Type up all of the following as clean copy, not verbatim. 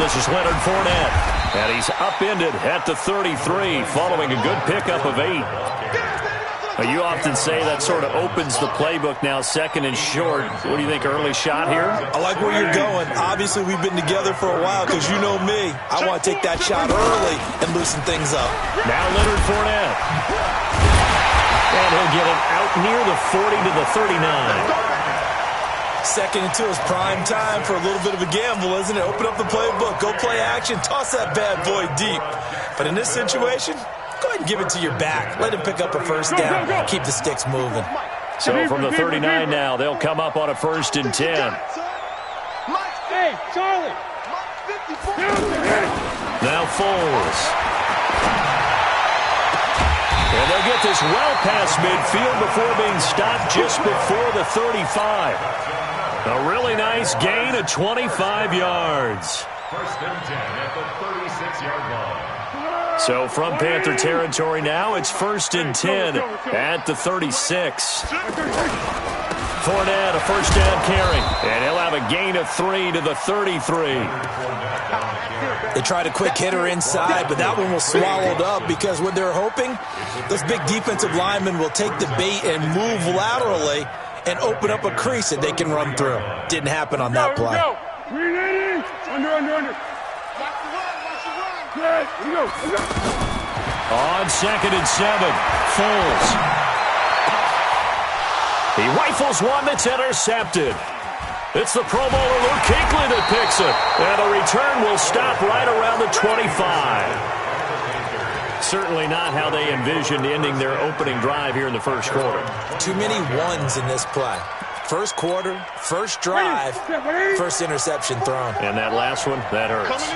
This is Leonard Fournette. And he's upended at the 33 following a good pickup of 8. You often say that sort of opens the playbook now, second and short. What do you think, early shot here? I like where you're going. Obviously, we've been together for a while because you know me. I want to take that shot early and loosen things up. Now Leonard Fournette. And he'll get it out near the 40 to the 39. Second and 2 is prime time for a little bit of a gamble, isn't it? Open up the playbook, go play action, toss that bad boy deep. But in this situation, go ahead and give it to your back. Let him pick up a first down. Keep the sticks moving. So from the 39 now, they'll come up on a 1st and 10. Hey, Charlie. Now Foles. And they'll get this well past midfield before being stopped just before the 35. A really nice gain of 25 yards. 1st and 10 at the 36-yard line. So from Panther territory now, it's 1st and 10 at the 36. Fournette, a first down carry. And he'll have a gain of 3 to the 33. They tried a quick hitter inside, but that one was swallowed up because what they're hoping, those big defensive linemen will take the bait and move laterally and open up a crease that they can run through. Didn't happen on that play. Under. On 2nd and 7, Foles. He rifles one that's intercepted. It's the Pro Bowler Luke Kuechly that picks it. And the return will stop right around the 25. Certainly not how they envisioned ending their opening drive here in the first quarter. Too many ones in this play. First quarter, first drive, first interception thrown. And that last one, that hurts.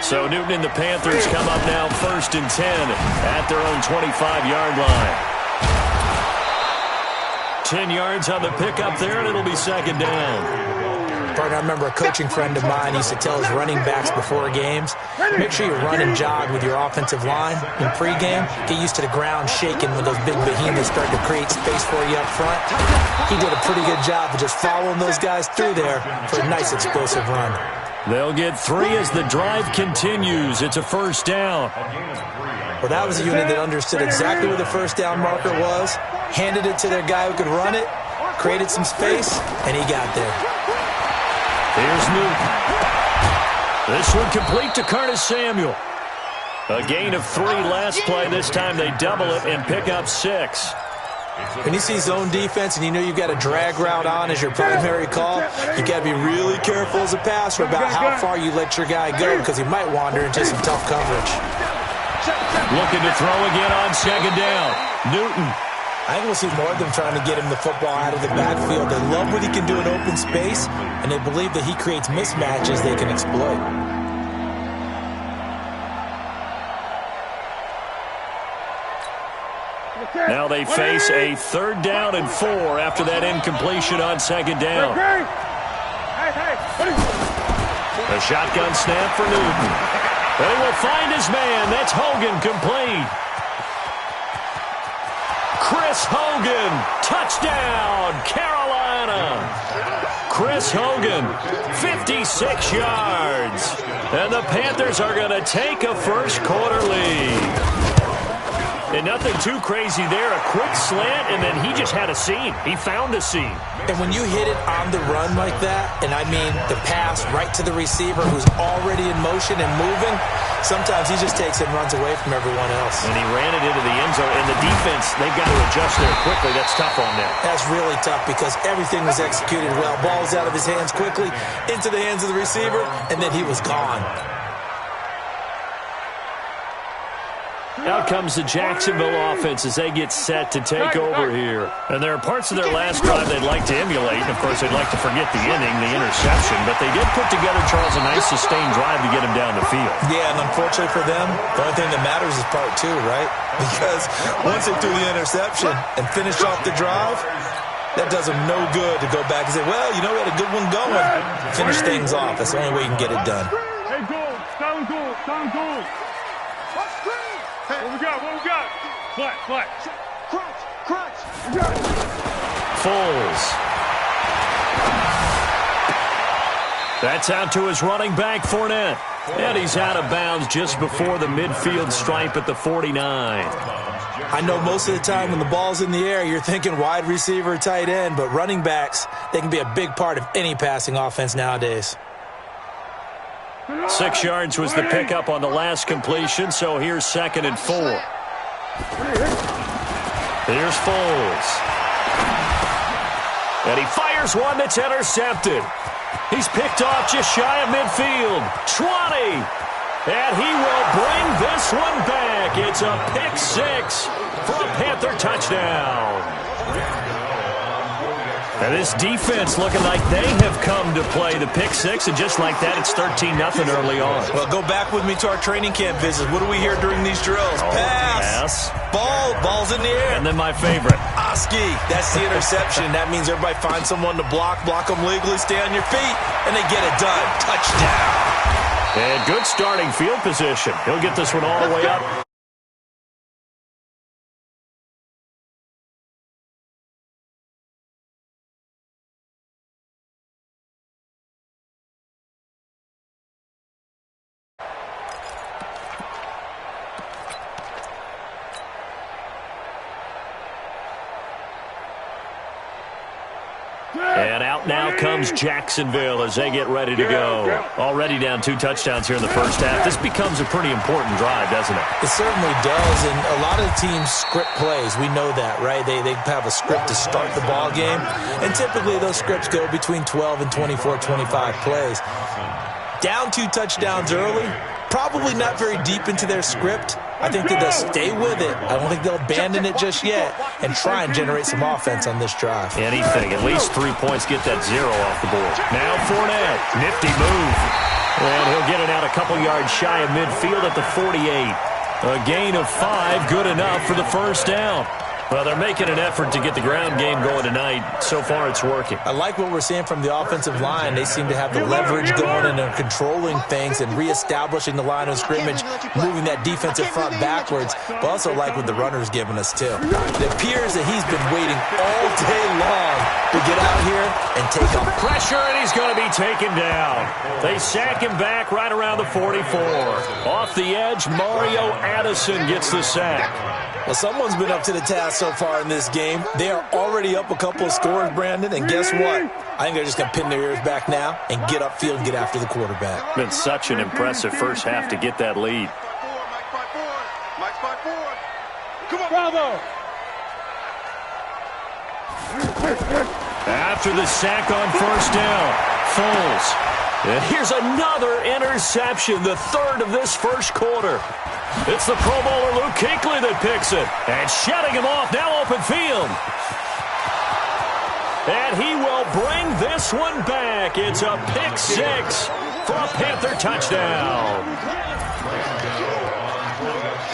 So Newton and the Panthers come up now 1st and 10 at their own 25-yard line. 10 yards on the pickup there, and it'll be 2nd down. Partner, I remember a coaching friend of mine used to tell his running backs before games, make sure you run and jog with your offensive line in pregame. Get used to the ground shaking when those big behemoths start to create space for you up front. He did a pretty good job of just following those guys through there for a nice explosive run. They'll get 3 as the drive continues. It's a first down. Well, that was a unit that understood exactly where the first down marker was, handed it to their guy who could run it, created some space, and he got there. Here's Newton. This one complete to Curtis Samuel. A gain of 3 last play. This time they double it and pick up 6. When you see zone defense and you know you've got a drag route on as your primary call, you got to be really careful as a passer about how far you let your guy go because he might wander into some tough coverage. Looking to throw again on 2nd down. Newton. I think we'll see more of them trying to get him the football out of the backfield. They love what he can do in open space, and they believe that he creates mismatches they can exploit. Now they face a 3rd down and 4 after that incompletion on 2nd down. A shotgun snap for Newton. They will find his man. That's Hogan, complete. Chris Hogan, touchdown, Carolina. Chris Hogan, 56 yards. And the Panthers are going to take a first quarter lead. And nothing too crazy there. A quick slant, and then he just had a seam. He found a seam. And when you hit it on the run like that, and I mean the pass right to the receiver who's already in motion and moving, sometimes he just takes it and runs away from everyone else. And he ran it into the end zone. And the defense, they've got to adjust there quickly. That's tough on them. That's really tough because everything was executed well. Ball's out of his hands quickly, into the hands of the receiver, and then he was gone. Out comes the Jacksonville offense as they get set to take over here. And there are parts of their last drive they'd like to emulate. And, of course, they'd like to forget the inning, the interception. But they did put together, Charles, a nice sustained drive to get him down the field. Yeah, and unfortunately for them, the only thing that matters is part 2, right? Because once they threw the interception and finished off the drive, that does them no good to go back and say, well, you know, we had a good one going. Finish things off. That's the only way you can get it done. Hey, goal. Sound goal. What we got? Flat. Foles. That's out to his running back, Fournette. And he's out of bounds just before the midfield stripe at the 49. I know most of the time when the ball's in the air, you're thinking wide receiver, tight end, but running backs, they can be a big part of any passing offense nowadays. 6 yards was the pickup on the last completion, so here's 2nd and 4. Here's Foles. And he fires one that's intercepted. He's picked off just shy of midfield. 20. And he will bring this one back. It's a pick 6 for a Panther touchdown. And this defense looking like they have come to play the pick 6, and just like that, it's 13-0 early on. Well, go back with me to our training camp visit. What do we hear during these drills? Pass. Ball's in the air. And then my favorite. Oski. That's the interception. That means everybody finds someone to block them legally, stay on your feet, and they get it done. Touchdown. And good starting field position. He'll get this one all the way up. And out now comes Jacksonville as they get ready to go. Already down 2 touchdowns here in the first half. This becomes a pretty important drive, doesn't it? It certainly does, and a lot of teams script plays. We know that, right? They have a script to start the ball game, and typically those scripts go between 12 and 24, 25 plays. Down 2 touchdowns early, probably not very deep into their script. I think that they'll stay with it. I don't think they'll abandon it just yet and try and generate some offense on this drive. Anything. At least 3 points, get that 0 off the board. Now Fournette. Nifty move. And he'll get it out a couple yards shy of midfield at the 48. A gain of 5, good enough for the first down. Well, they're making an effort to get the ground game going tonight. So far, it's working. I like what we're seeing from the offensive line. They seem to have the leverage going and they're controlling things and reestablishing the line of scrimmage, moving that defensive front backwards. But also like what the runner's giving us, too. It appears that he's been waiting all day long to get out here and take off. Pressure, and he's going to be taken down. They sack him back right around the 44. Off the edge, Mario Addison gets the sack. Well, someone's been up to the task so far in this game. They are already up a couple of scores, Brandon, and guess what? I think they're just going to pin their ears back now and get upfield and get after the quarterback. Been such an impressive first half to get that lead. Mike's by 4. Come on, bravo! After the sack on first down, Foles. And here's another interception, the 3rd of this first quarter. It's the Pro Bowler Luke Kuechly that picks it. And shutting him off, now open field. And he will bring this one back. It's a pick 6 for a Panther touchdown.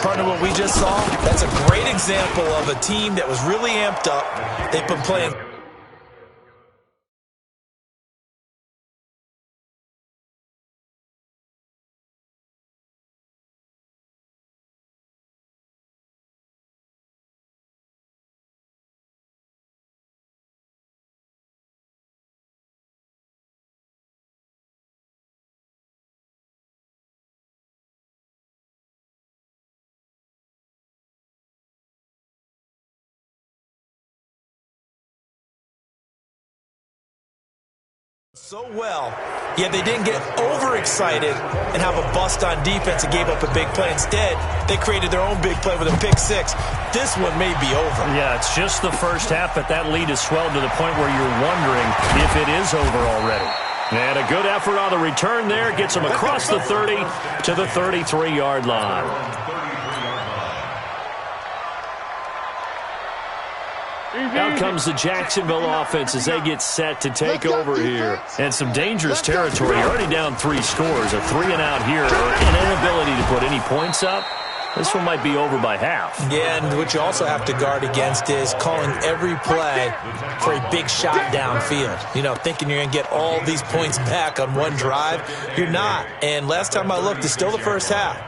Partner, what we just saw, that's a great example of a team that was really amped up. They've been playing so well, yet they didn't get overexcited and have a bust on defense and gave up a big play. Instead, they created their own big play with a pick 6. This one may be over. Yeah, it's just the first half, but that lead has swelled to the point where you're wondering if it is over already. And a good effort on the return there gets them across the 30 to the 33-yard line. Out comes the Jacksonville offense as they get set to take over here. And some dangerous territory. Already down 3 scores. A 3-and-out here, or an inability to put any points up. This one might be over by half. Yeah, and what you also have to guard against is calling every play for a big shot downfield. You know, thinking you're going to get all these points back on one drive. You're not. And last time I looked, it's still the first half.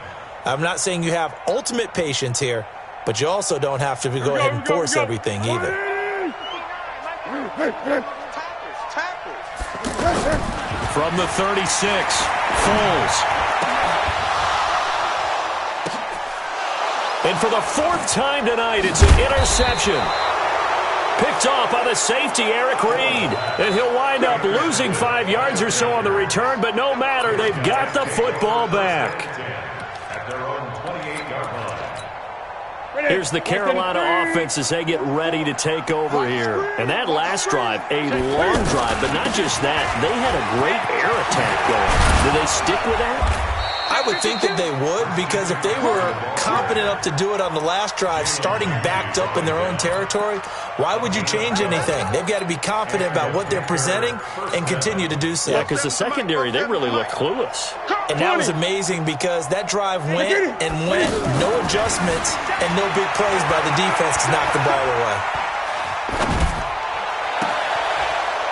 I'm not saying you have ultimate patience here, but you also don't have to go ahead and force everything either. From the 36, Foles. And for the fourth time tonight, it's an interception. Picked off by the safety, Eric Reed. And he'll wind up losing 5 yards or so on the return, but no matter, they've got the football back. Here's the Carolina offense as they get ready to take over here. And that last drive, a long drive, but not just that. They had a great air attack going. Do they stick with that? I would think that they would, because if they were confident enough to do it on the last drive, starting backed up in their own territory, why would you change anything? They've got to be confident about what they're presenting and continue to do so. Yeah, because the secondary, they really look clueless. And that was amazing because that drive went and went, no adjustments and no big plays by the defense to knock the ball away.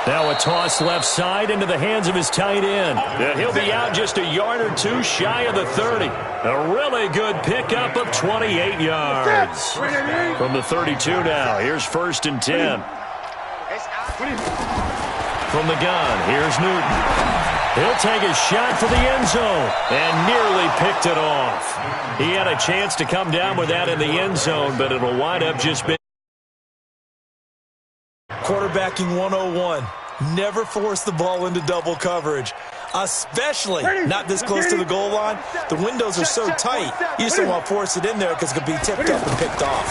Now a toss left side into the hands of his tight end. And he'll be out just a yard or two shy of the 30. A really good pickup of 28 yards. From the 32 now, here's 1st and 10. From the gun, here's Newton. He'll take a shot for the end zone and nearly picked it off. He had a chance to come down with that in the end zone, but it'll wind up just being. Quarterbacking 101. Never force the ball into double coverage, especially not this close to the goal line. The windows are so tight, you just don't want to force it in there because it could be tipped up and picked off.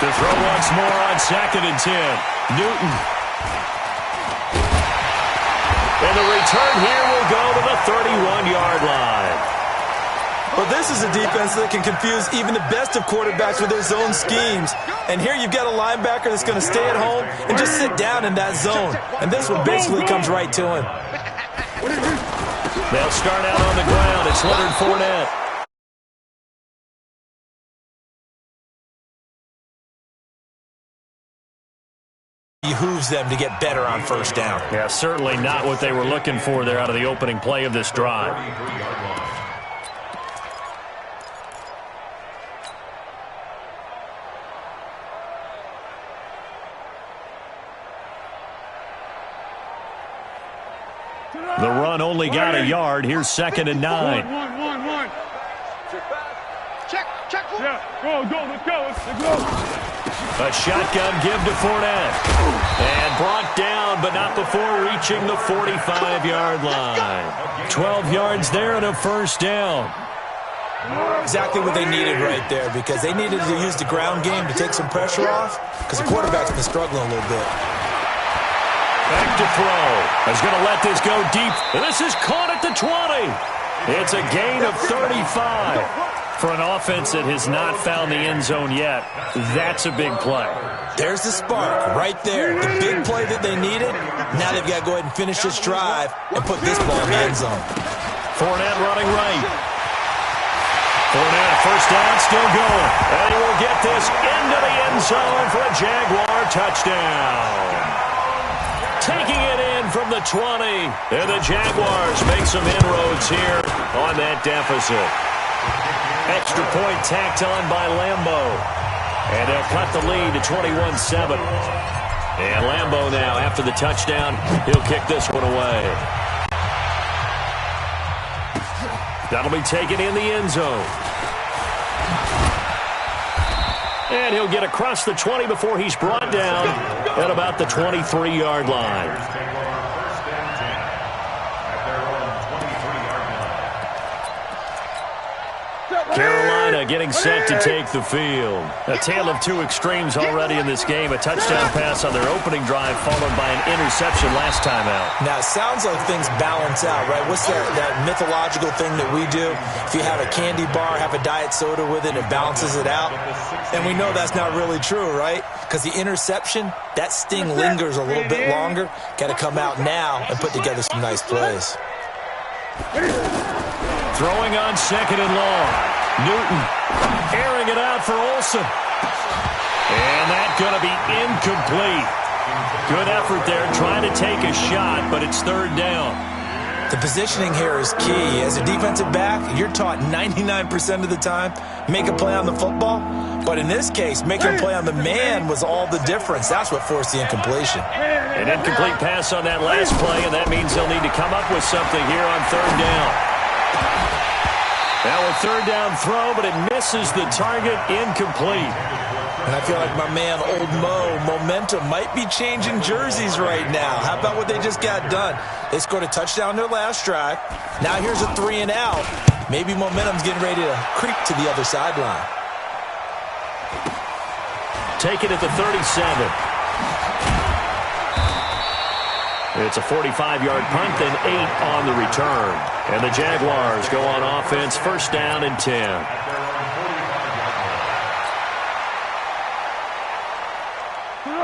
To throw once more on 2nd and 10. Newton. And the return here will go to the 31-yard line. But this is a defense that can confuse even the best of quarterbacks with their zone schemes. And here you've got a linebacker that's going to stay at home and just sit down in that zone. And this one basically comes right to him. They'll start out on the ground. It's Leonard Fournette. Behooves them to get better on 1st down. Yeah, certainly not what they were looking for there out of the opening play of this drive. The run only got a yard. Here's 2nd and 9. Check. Yeah, let's go. A shotgun give to Fournette. And brought down, but not before reaching the 45-yard line. 12 yards there and a 1st down. Exactly what they needed right there, because they needed to use the ground game to take some pressure off, because the quarterback's been struggling a little bit. Back to throw. He's going to let this go deep. This is caught at the 20. It's a gain of 35. For an offense that has not found the end zone yet, that's a big play. There's the spark right there. The big play that they needed. Now they've got to go ahead and finish this drive and put this ball in the end zone. Fournette running right. Fournette, 1st down, still going. And he will get this into the end zone for a Jaguar touchdown. Taking it in from the 20. And the Jaguars make some inroads here on that deficit. Extra point tacked on by Lambeau. And they'll cut the lead to 21-7. And Lambeau now, after the touchdown, he'll kick this one away. That'll be taken in the end zone. And he'll get across the 20 before he's brought down at about the 23-yard line. Carolina getting set to take the field. A tale of two extremes already in this game. A touchdown pass on their opening drive followed by an interception last time out. Now, it sounds like things balance out, right? What's that mythological thing that we do? If you have a candy bar, have a diet soda with it, it balances it out. And we know that's not really true, right? Because the interception, that sting lingers a little bit longer. Got to come out now and put together some nice plays. Throwing on 2nd and long. Newton airing it out for Olsen. And that's going to be incomplete. Good effort there trying to take a shot, but it's 3rd down. The positioning here is key. As a defensive back, you're taught 99% of the time, make a play on the football. But in this case, making a play on the man was all the difference. That's what forced the incompletion. An incomplete pass on that last play, and that means they'll need to come up with something here on third down. Now a third down throw, but it misses the target, incomplete. And I feel like my man, Old Mo, momentum might be changing jerseys right now. How about what they just got done? They scored a touchdown their last drive. Now here's a 3 and out. Maybe momentum's getting ready to creep to the other sideline. Take it at the 37. It's a 45-yard punt, then 8 on the return. And the Jaguars go on offense, first down and 10.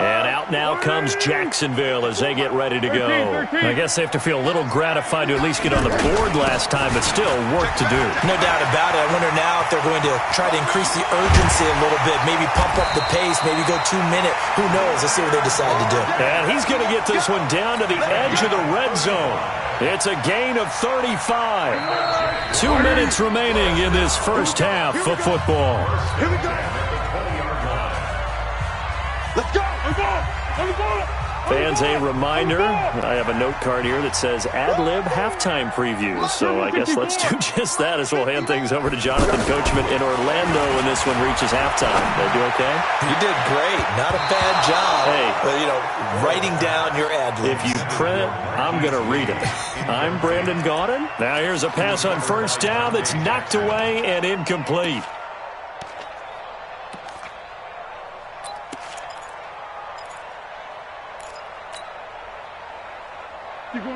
And out now comes Jacksonville as they get ready to go. I guess they have to feel a little gratified to at least get on the board last time, but still work to do. No doubt about it. I wonder now if they're going to try to increase the urgency a little bit, maybe pump up the pace, maybe go 2 minute. Who knows? Let's see what they decide to do. And he's going to get this one down to the edge of the red zone. It's a gain of 35. 2 minutes remaining in this first half of football. Here we go. Let's go. Fans, a reminder, I have a note card here that says ad-lib halftime previews. So I guess let's do just that as we'll hand things over to Jonathan Coachman in Orlando when this one reaches halftime. Did I do okay? You did great. Not a bad job. Hey. But, writing down your ad-libs. If you print it, I'm going to read it. I'm Brandon Gaudin. Now here's a pass on first down that's knocked away and incomplete.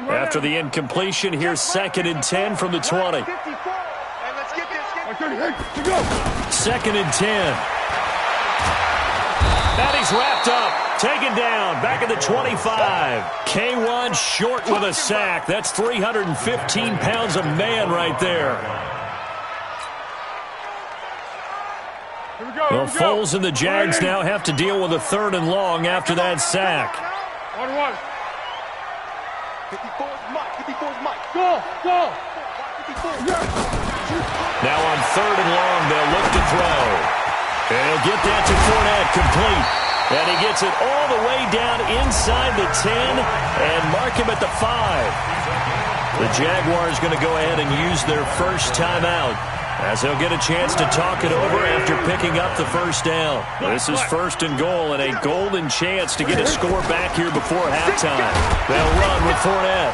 After the incompletion, here's 2nd and 10 from the 20. 2nd and 10. And he's wrapped up. Taken down. Back at the 25. K1 short with a sack. That's 315 pounds of man right there. Well, Foles and the Jags now have to deal with a 3rd and long after that sack. 1-1. 54's Mike. 54's Mike. Go. 54. Now on 3rd and long, they'll look to throw. And he'll get that to Fournette, complete. And he gets it all the way down inside the 10 and mark him at the 5. The Jaguars going to go ahead and use their first timeout as they'll get a chance to talk it over after picking up the first down. This is 1st and goal and a golden chance to get a score back here before halftime. They'll run with Fournette.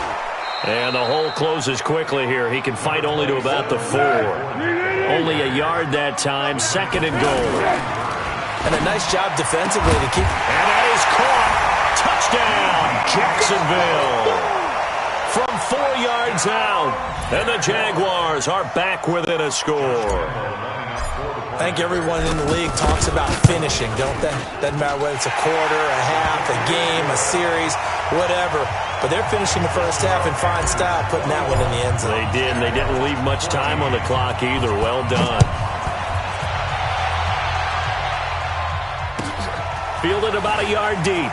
And the hole closes quickly here. He can fight only to about the 4. Only a yard that time, 2nd and goal. And a nice job defensively to keep. And that is caught. Touchdown, Jacksonville. From 4 yards out. And the Jaguars are back within a score. I think everyone in the league talks about finishing, don't they? Doesn't matter whether it's a quarter, a half, a game, a series, whatever. But they're finishing the first half in fine style, putting that one in the end zone. They did, and they didn't leave much time on the clock either. Well done. Fielded about a yard deep.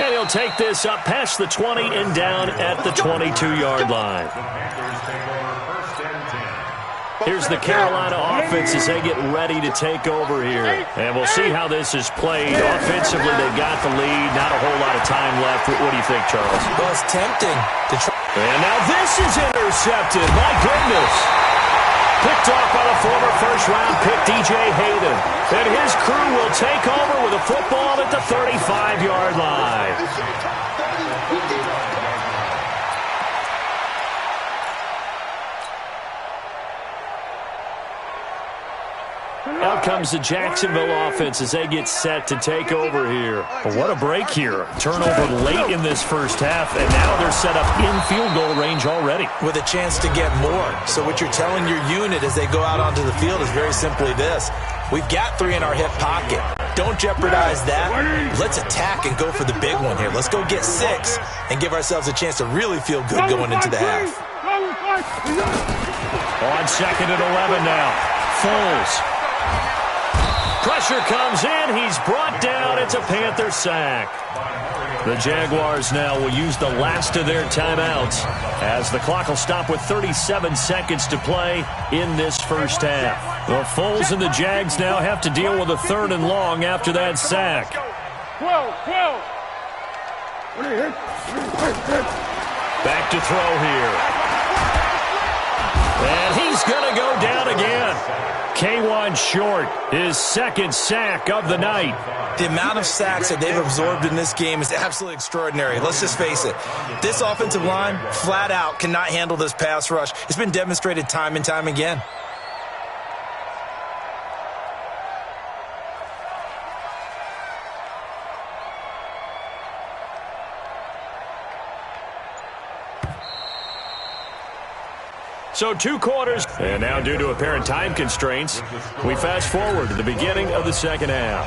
And he'll take this up past the 20 and down at the 22-yard line. Here's the Carolina offense as they get ready to take over here. And we'll see how this is played. Offensively, they've got the lead. Not a whole lot of time left. What do you think, Charles? Well, it's tempting to try. And now this is intercepted. My goodness. Picked off by the former first-round pick, DJ Hayden. And his crew will take over with a football at the 35-yard line. Out comes the Jacksonville offense as they get set to take over here. But what a break here. Turnover late in this first half, and now they're set up in field goal range already. With a chance to get more. So what you're telling your unit as they go out onto the field is very simply this. We've got 3 in our hip pocket. Don't jeopardize that. Let's attack and go for the big one here. Let's go get 6 and give ourselves a chance to really feel good going into the half. On 2nd and 11 now. Foles. Pressure comes in. He's brought down. It's a Panther sack. The Jaguars now will use the last of their timeouts as the clock will stop with 37 seconds to play in this first half. The Foles and the Jags now have to deal with a 3rd and long after that sack. 12. Back to throw here. And he's going to go down again. K1 short, his 2nd sack of the night. The amount of sacks that they've absorbed in this game is absolutely extraordinary. Let's just face it. This offensive line, flat out, cannot handle this pass rush. It's been demonstrated time and time again. So 2 quarters. And now due to apparent time constraints, we fast forward to the beginning of the second half.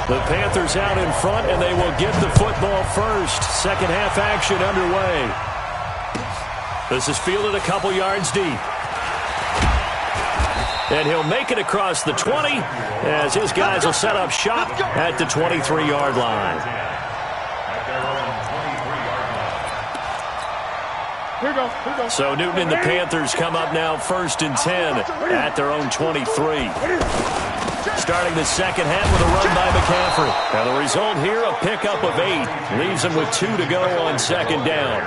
The Panthers out in front, and they will get the football first. Second half action underway. This is fielded a couple yards deep. And he'll make it across the 20 as his guys will set up shop at the 23-yard line. Here we go. So Newton and the Panthers come up now 1st and 10 at their own 23. Starting the second half with a run by McCaffrey. Now the result here, a pickup of 8. Leaves him with 2 to go on 2nd down.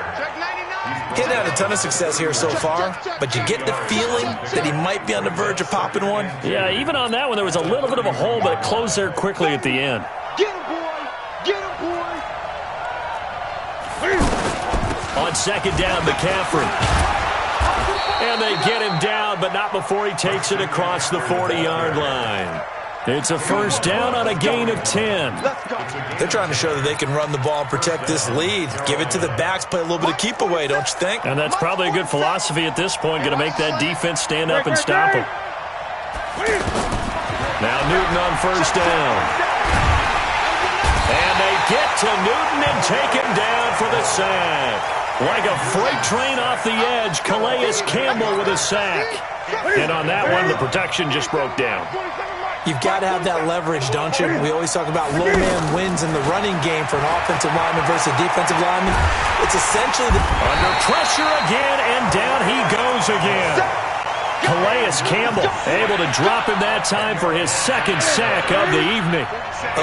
He's had a ton of success here so far, but you get the feeling that he might be on the verge of popping one. Yeah, even on that one, there was a little bit of a hole, but it closed there quickly at the end. Get him, boy! Get him, boy! On 2nd down, McCaffrey. And they get him down, but not before he takes it across the 40-yard line. It's a 1st down on a gain of 10. They're trying to show that they can run the ball and protect this lead. Give it to the backs, play a little bit of keep away, don't you think? And that's probably a good philosophy at this point, going to make that defense stand up and stop him. Now Newton on 1st down. And they get to Newton and take him down for the sack. Like a freight train off the edge, Calais Campbell with a sack. And on that one, the protection just broke down. You've got to have that leverage, don't you? We always talk about low man wins in the running game for an offensive lineman versus a defensive lineman. It's essentially the... Under pressure again, and down he goes again. Calais Campbell able to drop him that time for his 2nd sack of the evening.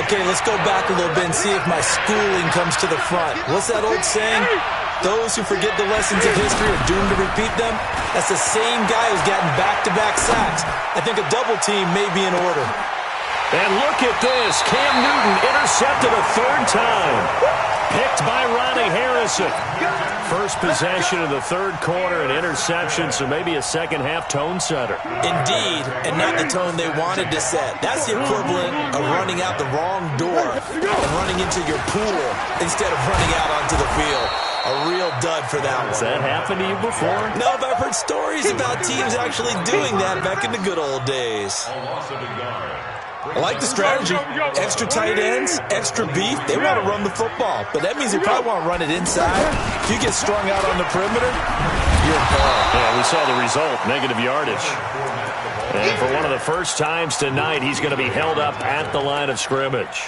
Okay, let's go back a little bit and see if my schooling comes to the front. What's that old saying? Those who forget the lessons of history are doomed to repeat them. That's the same guy who's gotten back-to-back sacks. I think a double team may be in order. And look at this. Cam Newton intercepted a 3rd time. Picked by Ronnie Harrison. First possession of the 3rd quarter, an interception, so maybe a second half tone setter. Indeed, and not the tone they wanted to set. That's the equivalent of running out the wrong door and running into your pool instead of running out onto the field. A real dud for that one. Has that happened to you before? No, but I've heard stories about teams actually doing that back in the good old days. I like the strategy. Extra tight ends, extra beef. They want to run the football, but that means they probably want to run it inside. If you get strung out on the perimeter, you're in peril. Yeah, we saw the result, negative yardage. And for one of the first times tonight, he's going to be held up at the line of scrimmage.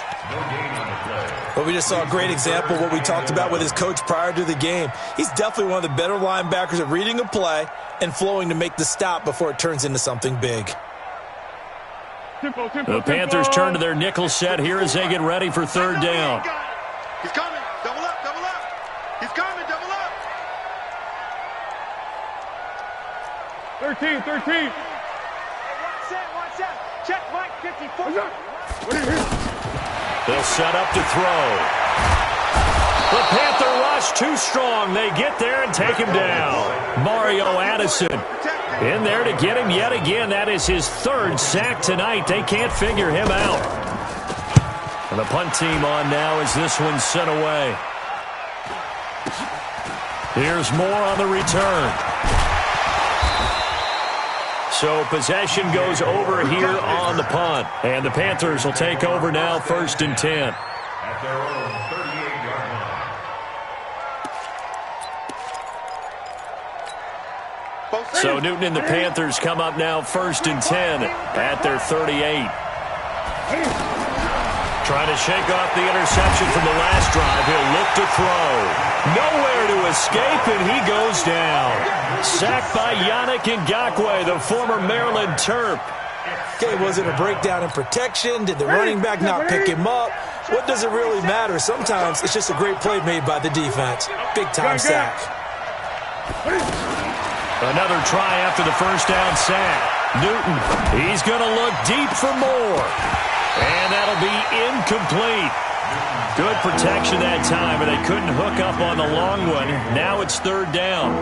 But we just saw a great example of what we talked about with his coach prior to the game. He's definitely one of the better linebackers at reading a play and flowing to make the stop before it turns into something big. The Panthers turn to their nickel set here as they get ready for 3rd down. He's coming. Double up, double up. He's coming, double up. 13. One set. Check, Mike, 54. They'll set up to throw. The Panther rush too strong. They get there and take him down. Mario Addison in there to get him yet again. That is his 3rd sack tonight. They can't figure him out. And the punt team on now as this one's sent away. Here's more on the return. So possession goes over here on the punt. And the Panthers will take over now 1st and 10. At their own 38-yard line. So Newton and the Panthers come up now 1st and 10 at their 38. Trying to shake off the interception from the last drive. He'll look to throw. Nowhere to escape, and he goes down. Sacked by Yannick Ngakoue, the former Maryland Terp. Okay, was it a breakdown in protection? Did the running back not pick him up? What does it really matter? Sometimes it's just a great play made by the defense. Big-time sack. Another try after the first down sack. Newton, he's going to look deep for more. And that'll be incomplete. Good protection that time, and they couldn't hook up on the long one. Now it's 3rd down.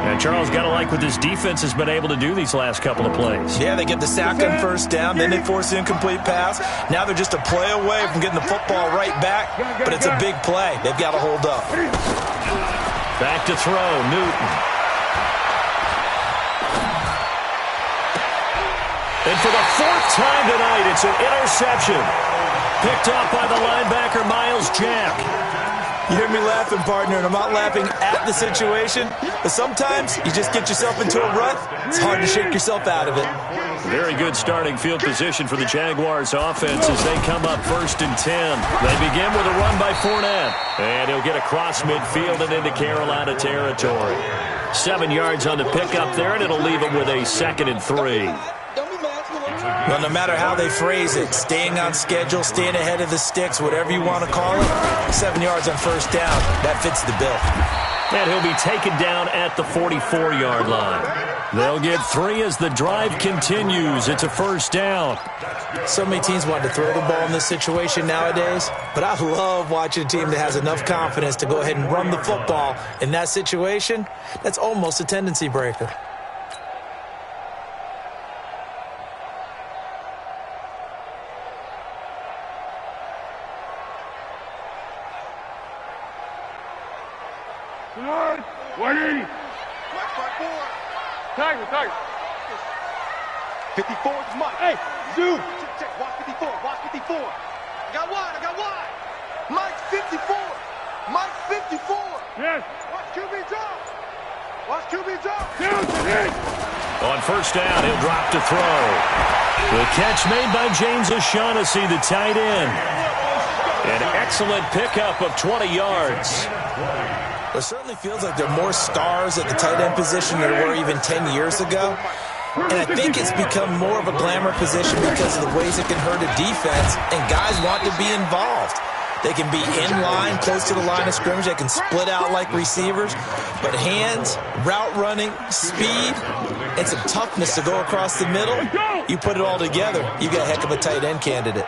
And Charles, got to like what this defense has been able to do these last couple of plays. Yeah, they get the sack on 1st down, then they force the incomplete pass. Now they're just a play away from getting the football right back, but it's a big play. They've got to hold up. Back to throw, Newton. And for the 4th time tonight, it's an interception. Picked off by the linebacker, Miles Jack. You hear me laughing, partner, and I'm not laughing at the situation, but sometimes you just get yourself into a rut. It's hard to shake yourself out of it. Very good starting field position for the Jaguars offense as they come up 1st and 10. They begin with a run by Fournette, and he'll get across midfield and into Carolina territory. 7 yards on the pickup there, and it'll leave him with a 2nd and 3. Well, no matter how they phrase it, staying on schedule, staying ahead of the sticks, whatever you want to call it, 7 yards on 1st down, that fits the bill. And he'll be taken down at the 44-yard line. They'll get 3 as the drive continues. It's a 1st down. So many teams want to throw the ball in this situation nowadays, but I love watching a team that has enough confidence to go ahead and run the football. In that situation, that's almost a tendency breaker. Tiger. 54 is Mike. Hey, Zoo. Check. Watch 54. I got wide. Mike 54. Yes. Watch QB drop. On 1st down, he'll drop to throw. The catch made by James O'Shaughnessy, the tight end. An excellent pickup of 20 yards. It certainly feels like there are more stars at the tight end position than there were even 10 years ago. And I think it's become more of a glamour position because of the ways it can hurt a defense, and guys want to be involved. They can be in line, close to the line of scrimmage. They can split out like receivers. But hands, route running, speed, and some toughness to go across the middle, you put it all together, you got a heck of a tight end candidate.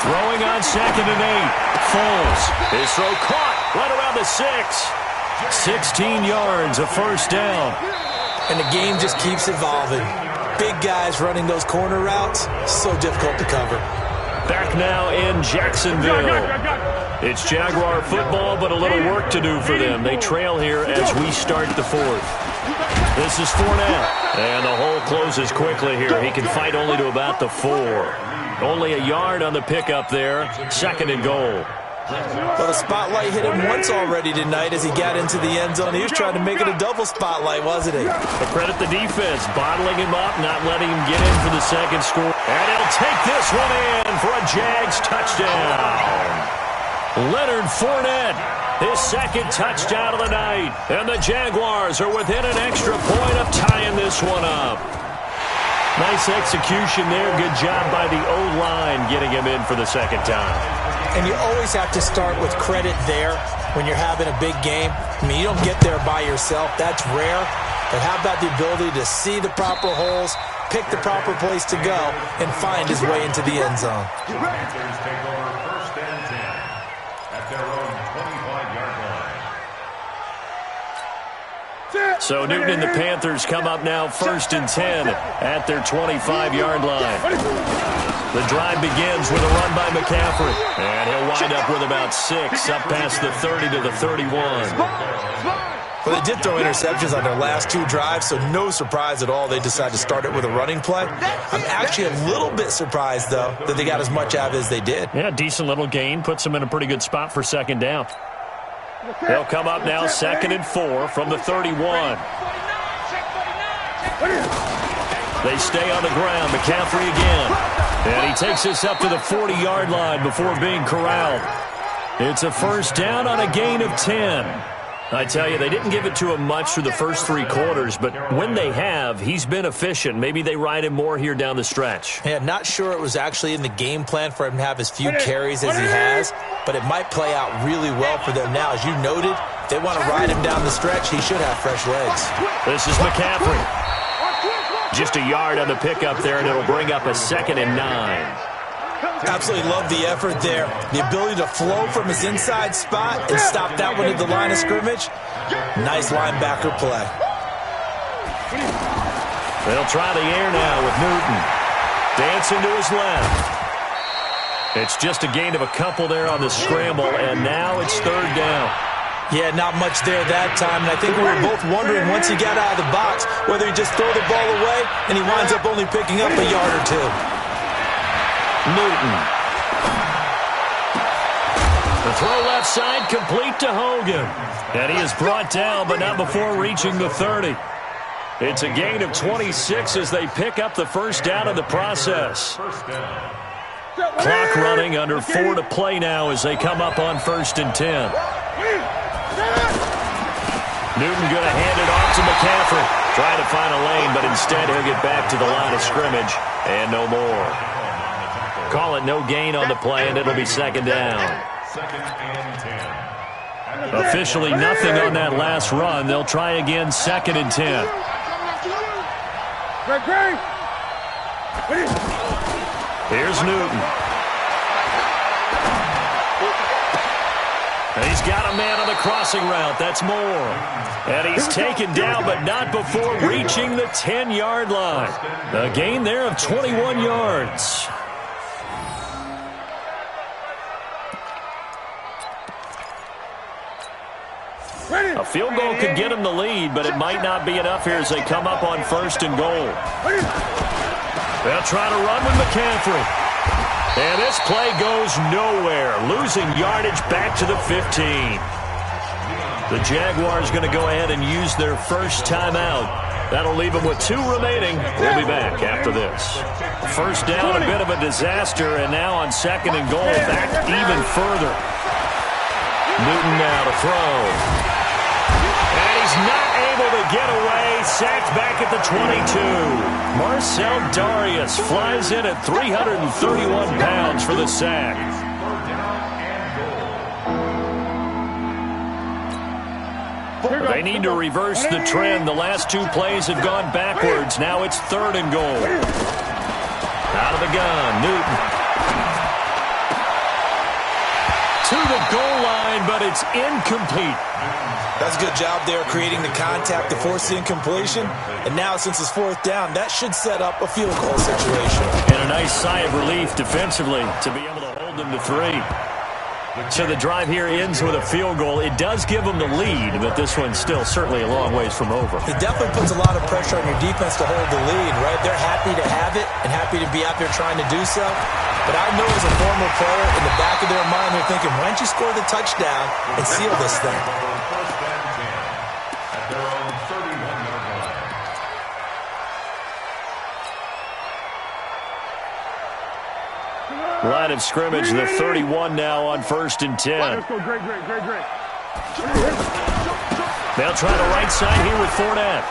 Throwing on 2nd and 8. Foles. His throw caught right around the 6. 16 yards, a 1st down. And the game just keeps evolving. Big guys running those corner routes, so difficult to cover. Back now in Jacksonville. It's Jaguar football, but a little work to do for them. They trail here as we start the 4th. This is Fournette. And the hole closes quickly here. He can fight only to about the 4. Only a yard on the pickup there. 2nd and goal. Well, the spotlight hit him once already tonight as he got into the end zone. He was trying to make it a double spotlight, wasn't he? But credit the defense, bottling him up, not letting him get in for the 2nd score. And he'll take this one in for a Jags touchdown. Leonard Fournette, his 2nd touchdown of the night. And the Jaguars are within an extra point of tying this one up. Nice execution there. Good job by the O-line getting him in for the 2nd time. And you always have to start with credit there when you're having a big game. I mean, you don't get there by yourself. That's rare. But how about the ability to see the proper holes, pick the proper place to go, and find his way into the end zone? Panthers take over 1st and 10 at their own 25-yard line. So Newton and the Panthers come up now 1st and 10 at their 25-yard line. The drive begins with a run by McCaffrey. And he'll wind up with about 6, up past the 30 to the 31. Well, they did throw interceptions on their last 2 drives, so no surprise at all they decided to start it with a running play. I'm actually a little bit surprised, though, that they got as much out of it as they did. Yeah, decent little gain. Puts them in a pretty good spot for 2nd down. They'll come up now 2nd and 4 from the 31. They stay on the ground. McCaffrey again. And he takes this up to the 40-yard line before being corralled. It's a first down on a gain of 10. I tell you, they didn't give it to him much through the first 3 quarters, but when they have, he's been efficient. Maybe they ride him more here down the stretch. Yeah, not sure it was actually in the game plan for him to have as few carries as he has, but it might play out really well for them now. As you noted, if they want to ride him down the stretch, he should have fresh legs. This is McCaffrey. Just a yard on the pickup there, and it'll bring up a 2nd and 9. Absolutely love the effort there. The ability to flow from his inside spot and stop that one at the line of scrimmage. Nice linebacker play. They'll try the air now with Newton. Dancing to his left. It's just a gain of a couple there on the scramble, and now it's 3rd down. Yeah, not much there that time, and I think we were both wondering once he got out of the box whether he just throw the ball away and he winds up only picking up a yard or 2. Newton. The throw left side complete to Hogan. And he is brought down, but not before reaching the 30. It's a gain of 26 as they pick up the first down in the process. Clock running, under 4 to play now as they come up on 1st and 10. Newton going to hand it off to McCaffrey. Trying to find a lane, but instead he'll get back to the line of scrimmage and no more. Call it no gain on the play, and it'll be 2nd down. Officially nothing on that last run. They'll try again 2nd and 10. Here's Newton. And he's got a man on the crossing route. That's Moore. And he's taken down, but not before reaching the 10-yard line. A gain there of 21 yards. A field goal could get him the lead, but it might not be enough here as they come up on 1st and goal. They'll try to run with McCaffrey. And this play goes nowhere, losing yardage back to the 15. The Jaguars going to go ahead and use their first timeout. That'll leave them with 2 remaining. We'll be back after this. First down, a bit of a disaster, and now on 2nd and goal, back even further. Newton now to throw. And he's not able to get away. Sacked back at the 22. Marcel Darius flies in at 331 pounds for the sack. They need to reverse the trend. The last 2 plays have gone backwards. Now it's 3rd and goal. Out of the gun, Newton. To the goal line, but it's incomplete. That's a good job there creating the contact to force the incompletion. And now since it's 4th down, that should set up a field goal situation. And a nice sigh of relief defensively to be able to hold them to 3. So the drive here ends with a field goal. It does give them the lead, but this one's still certainly a long ways from over. It definitely puts a lot of pressure on your defense to hold the lead, right? They're happy to have it and happy to be out there trying to do so. But I know as a former player, in the back of their mind, they're thinking, why don't you score the touchdown and seal this thing? Line of scrimmage, the 31 now on 1st and 10. Let's go, great. They'll try the right side here with Fournette.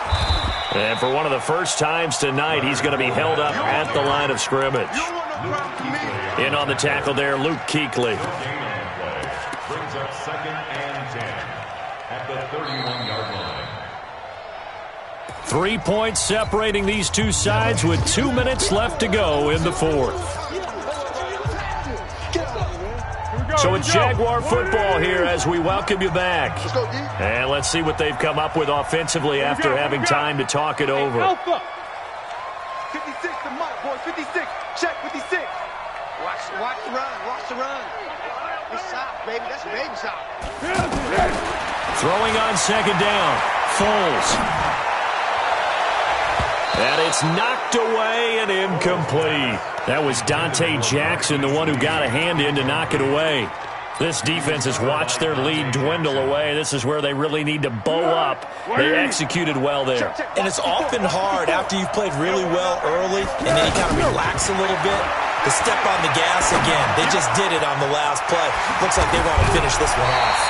And for one of the first times tonight, he's going to be held up at the line of scrimmage. In on the tackle there, Luke Kuechly. Brings up 2nd and 10 at the 31-yard line. 3 points separating these two sides with 2 minutes left to go in the 4th. So it's Jaguar football here as we welcome you back. And let's see what they've come up with offensively after having time to talk it over. 56 to Mike, boys. 56. Check 56. Watch the run. Watch the run. It's soft, baby. That's a baby soft. Throwing on 2nd down. Foles. And it's knocked away and incomplete. That was Dante Jackson, the one who got a hand in to knock it away. This defense has watched their lead dwindle away. This is where they really need to bow up. They executed well there. And it's often hard after you've played really well early and then you kind of relax a little bit to step on the gas again. They just did it on the last play. Looks like they want to finish this one off.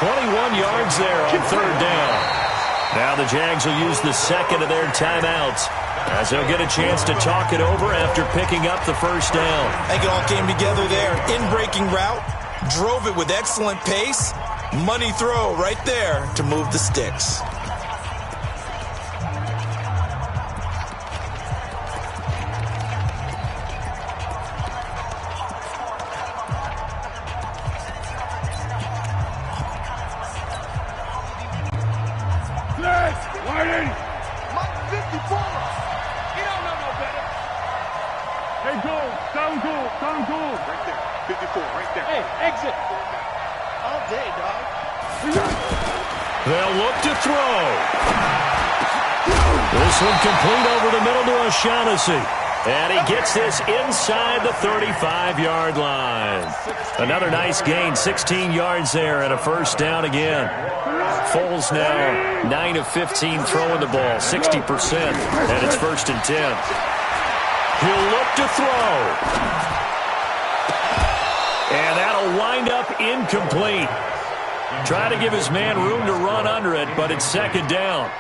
21 yards there on third down. Now the Jags will use the second of their timeouts as they'll get a chance to talk it over after picking up the first down. I think it all came together there. In-breaking route, drove it with excellent pace. Money throw right there to move the sticks. They'll look to throw. This one complete over the middle to O'Shaughnessy. And he gets this inside the 35-yard line. Another nice gain, 16 yards there and a first down again. Foles now 9 of 15 throwing the ball, 60%, and it's 1st and 10. He'll look to throw. And that'll wind up incomplete. Trying to give his man room to run under it, but it's 2nd down.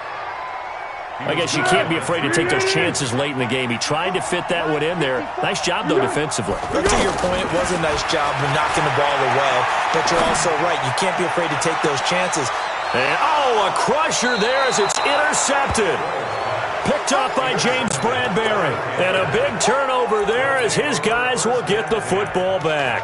I guess you can't be afraid to take those chances late in the game. He tried to fit that one in there. Nice job, though, defensively. But to your point, it was a nice job of knocking the ball away. But you're also right. You can't be afraid to take those chances. And, a crusher there as it's intercepted. Picked up by James Bradbury. And a big turnover there as his guys will get the football back.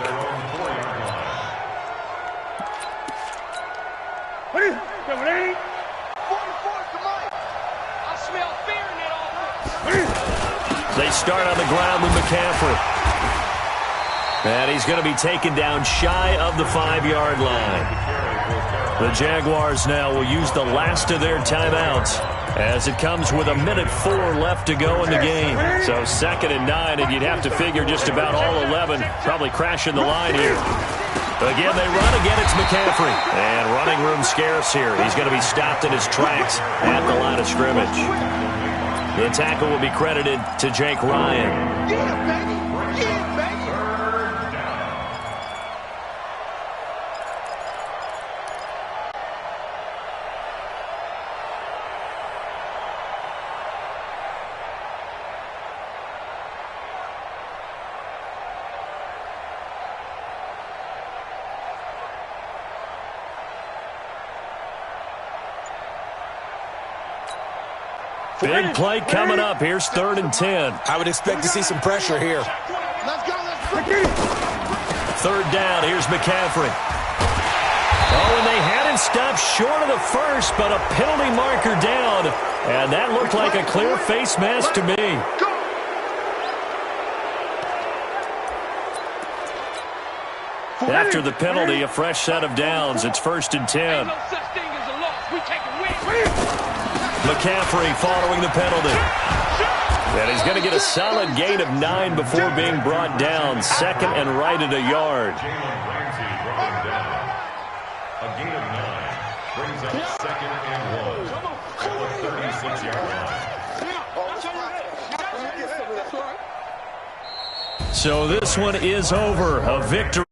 They start on the ground with McCaffrey. And he's going to be taken down shy of the 5-yard line. The Jaguars now will use the last of their timeouts as it comes with 1:04 left to go in the game. So 2nd and 9, and you'd have to figure just about all 11 probably crashing the line here. Again, they run. Again, it's McCaffrey. And running room scarce here. He's going to be stopped in his tracks at the line of scrimmage. The tackle will be credited to Jake Ryan. Yeah, baby. Yeah, baby. Big play coming up. Here's 3rd and 10. I would expect to see some pressure here. Let's go. 3rd down. Here's McCaffrey. Oh, and they had him stopped short of the first, but a penalty marker down. And that looked like a clear face mask to me. After the penalty, a fresh set of downs. It's 1st and 10. McCaffrey following the penalty. And he's going to get a solid gain of 9 before being brought down. 2nd and right at a yard. A gain of 9 brings up 2nd and 1 at the 36-yard line. So this one is over. A victory.